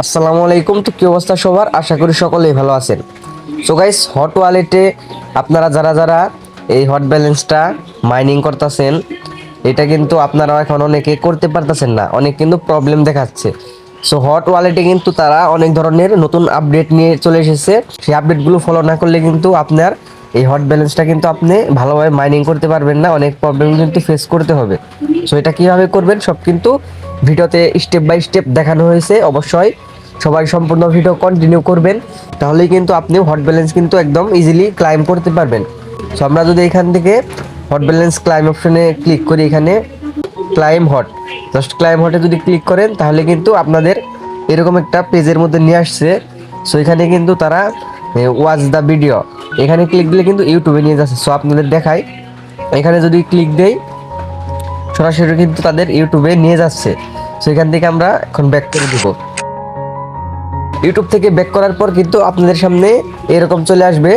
আসসালামু আলাইকুম। তো কি অবস্থা সবার? আশা করি সকলেই ভালো আছেন। সো গাইস, হট ওয়ালেটে আপনারা যারা যারা এই হট ব্যালেন্সটা মাইনিং করতেছেন, এটা কিন্তু আপনারা এখন অনেকে করতে পারতেছেন না, অনেক কিন্তু প্রবলেম দেখাচ্ছে। সো হট ওয়ালেটে কিন্তু তারা অনেক ধরনের নতুন আপডেট নিয়ে চলে এসেছে। সেই আপডেটগুলো ফলো না করলে কিন্তু আপনার এই হট ব্যালেন্সটা কিন্তু আপনি ভালোভাবে মাইনিং করতে পারবেন না, অনেক প্রবলেম কিন্তু ফেস করতে হবে। সো এটা কীভাবে করবেন সব কিন্তু ভিডিওতে স্টেপ বাই স্টেপ দেখানো হয়েছে। অবশ্যই সবাই সম্পূর্ণ ভিডিও কন্টিনিউ করবেন, তাহলেই কিন্তু আপনি হট ব্যালেন্স কিন্তু একদম ইজিলি ক্লাইম করতে পারবেন। সো আমরা যদি এখান থেকে হট ব্যালেন্স ক্লাইম অপশনে ক্লিক করি, এখানে ক্লাইম হট, জাস্ট ক্লাইম হটে যদি ক্লিক করেন তাহলে কিন্তু আপনাদের এরকম একটা পেজের মধ্যে নিয়ে আসছে। সো এখানে কিন্তু তারা ওয়াচ দ্য ভিডিও, এখানে ক্লিক দিলে কিন্তু ইউটিউবে নিয়ে যাচ্ছে। সো আপনাদের দেখায়, এখানে যদি ক্লিক দেই সরাসরি কিন্তু তাদের ইউটিউবে নিয়ে যাচ্ছে। সো এখান থেকে আমরা এখন ব্যাক করে দিব। ইউটিউব থেকে ব্যাক করার পর কিন্তু আপনাদের সামনে এরকম চলে আসবে।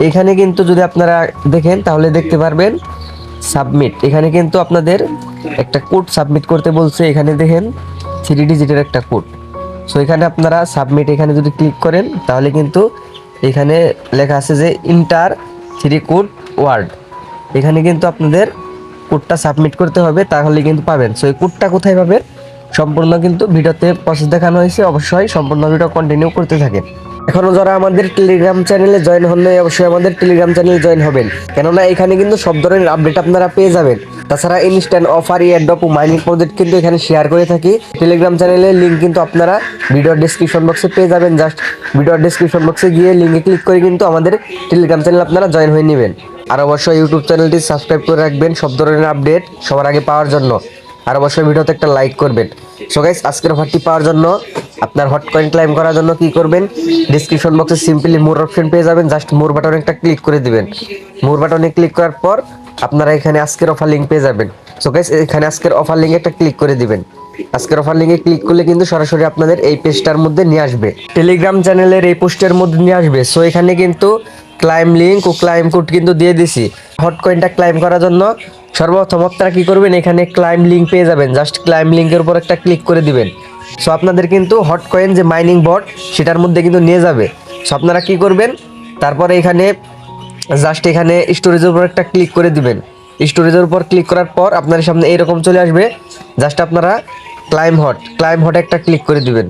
এখানে কিন্তু যদি আপনারা দেখেন তাহলে দেখতে পারবেন সাবমিট, এখানে কিন্তু আপনাদের একটা কোড সাবমিট করতে বলছে। এখানে দেখেন 3 ডিজিটের একটা কোড। সো এখানে আপনারা সাবমিট, এখানে যদি ক্লিক করেন তাহলে কিন্তু এখানে লেখা আছে যে ইন্টার 3 কোড ওয়ার্ড, এখানে কিন্তু আপনাদের কোডটা সাবমিট করতে হবে, তাহলে কিন্তু পাবেন। সো এই কোডটা কোথায় পাবেন সম্পূর্ণ কিন্তু ভিডিওতে প্রসেস দেখানো হয়েছে, অবশ্যই সম্পূর্ণ ভিডিও কন্টিনিউ করতে থাকেন। এখনও যারা আমাদের টেলিগ্রাম চ্যানেলে জয়েন হন নাই, অবশ্যই আমাদের টেলিগ্রাম চ্যানেলে জয়েন হবেন, কেননা এখানে কিন্তু সব ধরনের আপডেট আপনারা পেয়ে যাবেন। তাছাড়া ইনস্ট্যান্ট অফার, এয়ারড্রপ ও মাইনিং প্রজেক্ট কিন্তু এখানে শেয়ার করে থাকি। টেলিগ্রাম চ্যানেলের লিঙ্ক কিন্তু আপনারা ভিডিওর ডেসক্রিপশন বক্সে পেয়ে যাবেন। জাস্ট ভিডিওর ডেসক্রিপশন বক্সে গিয়ে লিঙ্কে ক্লিক করে কিন্তু আমাদের টেলিগ্রাম চ্যানেল আপনারা জয়েন হয়ে নেবেন। আর অবশ্যই ইউটিউব চ্যানেলটি সাবস্ক্রাইব করে রাখবেন সব ধরনের আপডেট সবার আগে পাওয়ার জন্য। আর অবশ্যই ভিডিওতে একটা লাইক করবেন। সো গাইস, আজকের অফারটি পাওয়ার জন্য আপনার হট কয়েন ক্লাইম করার জন্য কি করবেন, ডেসক্রিপশন বক্সে সিম্পলি মোর অপশন পেয়ে যাবেন, জাস্ট মোর বাটনে একটা ক্লিক করে দিবেন। মোর বাটনে ক্লিক করার পর আপনারা এখানে আজকের অফার লিঙ্ক পেয়ে যাবেন। সো গাইস, এখানে আজকের অফার লিঙ্কে একটা ক্লিক করে দিবেন। আজকের অফার লিঙ্কে ক্লিক করলে কিন্তু সরাসরি আপনাদের এই পেজটার মধ্যে নিয়ে আসবে, টেলিগ্রাম চ্যানেলের এই পোস্টের মধ্যে নিয়ে আসবে। সো এখানে কিন্তু ক্লাইম লিঙ্ক ও ক্লাইম কোড কিন্তু দিয়ে দিছি। হট কয়েনটা ক্লাইম করার জন্য সর্বপ্রথম আপনারা কি করবেন, এখানে ক্লাইম লিঙ্ক পেয়ে যাবেন, জাস্ট ক্লাইম লিঙ্কের উপর একটা ক্লিক করে দিবেন। সো আপনাদের কিন্তু হট কয়েন যে মাইনিং বট সেটার মধ্যে কিন্তু নিয়ে যাবে। সো আপনারা কি করবেন, তারপরে এখানে জাস্ট এখানে স্টোরেজের উপর একটা ক্লিক করে দিবেন। স্টোরেজের উপর ক্লিক করার পর আপনার সামনে এরকম চলে আসবে, জাস্ট আপনারা ক্লাইম হটে একটা ক্লিক করে দিবেন।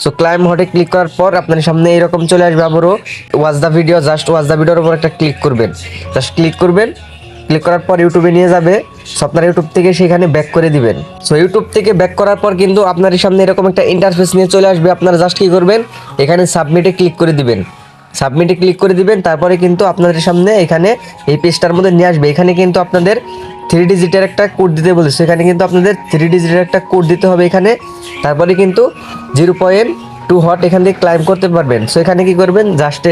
সো ক্লাইম হটে ক্লিক করার পর আপনার সামনে এরকম চলে আসবে আবারও watch the video, just watch the ভিডিওর উপর একটা ক্লিক করবেন। জাস্ট ক্লিক করবেন, ক্লিক করার পর ইউটিউবে নিয়ে যাবে। সো আপনার ইউটিউব থেকে সেখানে ব্যাক করে দিবেন। সো ইউটিউব থেকে ব্যাক করার পর কিন্তু আপনার সামনে এরকম একটা ইন্টারফেস নিয়ে চলে আসবে। আপনারা জাস্ট কী করবেন, এখানে সাবমিটে ক্লিক করে দিবেন। সাবমিটে ক্লিক করে দিবেন, তারপরে কিন্তু আপনাদের সামনে এখানে এই পেজটার মধ্যে নিয়ে আসবে। এখানে কিন্তু আপনাদের 3 ডিজিটের একটা কোড দিতে বলেছে, এখানে কিন্তু আপনাদের 3 ডিজিটের একটা কোড দিতে হবে এখানে। তারপরে কিন্তু 0.2 হট এখান থেকে ক্লাইম করতে পারবেন। সো এখানে কি করবেন, জাস্ট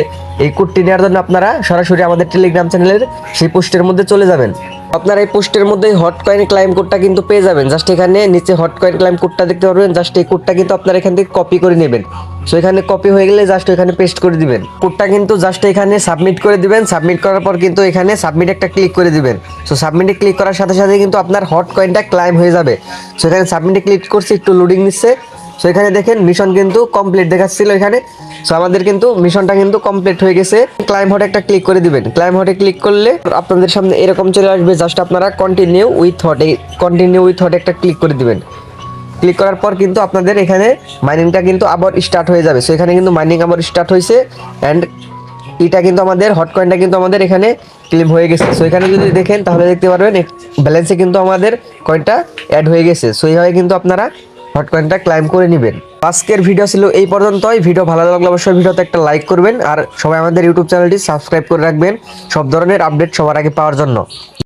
এই কোডটি নেওয়ার জন্য আপনারা সরাসরি আমাদের টেলিগ্রাম চ্যানেলের সেই পোস্টের মধ্যে চলে যাবেন। আপনারা এই পোস্টের মধ্যে হট কয়েন ক্লাইম কোডটা কিন্তু পেয়ে যাবেন। জাস্ট এখানে নিচে হট কয়েন ক্লাইম কোডটা দেখতে পারবেন, জাস্ট এই কোডটা কিন্তু আপনারা এখান থেকে কপি করে নেবেন। সো এখানে কপি হয়ে গেলে জাস্ট এখানে পেস্ট করে দিবেন। কোডটা কিন্তু জাস্ট এখানে সাবমিট করে দিবেন। সাবমিট করার পর কিন্তু এখানে সাবমিট একটা ক্লিক করে দিবেন। সো সাবমিটে ক্লিক করার সাথে সাথে কিন্তু আপনার হট কয়েনটা ক্লাইম হয়ে যাবে। সো এখানে সাবমিটে ক্লিক করছি, একটু লোডিং নিচ্ছে। সো এখানে দেখেন মিশন কিন্তু কমপ্লিট দেখাচ্ছিল এখানে। সো আমাদের কিন্তু মিশনটা কিন্তু কমপ্লিট হয়ে গেছে। ক্লাইম হটে একটা ক্লিক করে দিবেন। ক্লাইম হটে ক্লিক করলে আপনাদের সামনে এরকম চলে আসবে, জাস্ট আপনারা কন্টিনিউ উইথ হটে একটা ক্লিক করে দিবেন। ক্লিক করার পর কিন্তু আপনাদের এখানে মাইনিংটা কিন্তু আবার স্টার্ট হয়ে যাবে। সো এখানে কিন্তু মাইনিং আবার স্টার্ট হয়েছে, অ্যান্ড এটা কিন্তু আমাদের হট কয়েনটা কিন্তু আমাদের এখানে ক্লেম হয়ে গেছে। সো এখানে যদি দেখেন তাহলে দেখতে পারবেন ব্যালেন্সে কিন্তু আমাদের কয়েনটা অ্যাড হয়ে গেছে। সো এইভাবে কিন্তু আপনারা হট কয়েনটা ক্লাইম করে নেবেন। আজকের ভিডিও ছিল এই পর্যন্তই। ভিডিও ভালো লাগলে অবশ্যই ভিডিওতে একটা লাইক করবেন, আর সবাই আমাদের ইউটিউব চ্যানেলটি সাবস্ক্রাইব করে রাখবেন সব ধরনের আপডেট সবার আগে পাওয়ার জন্য।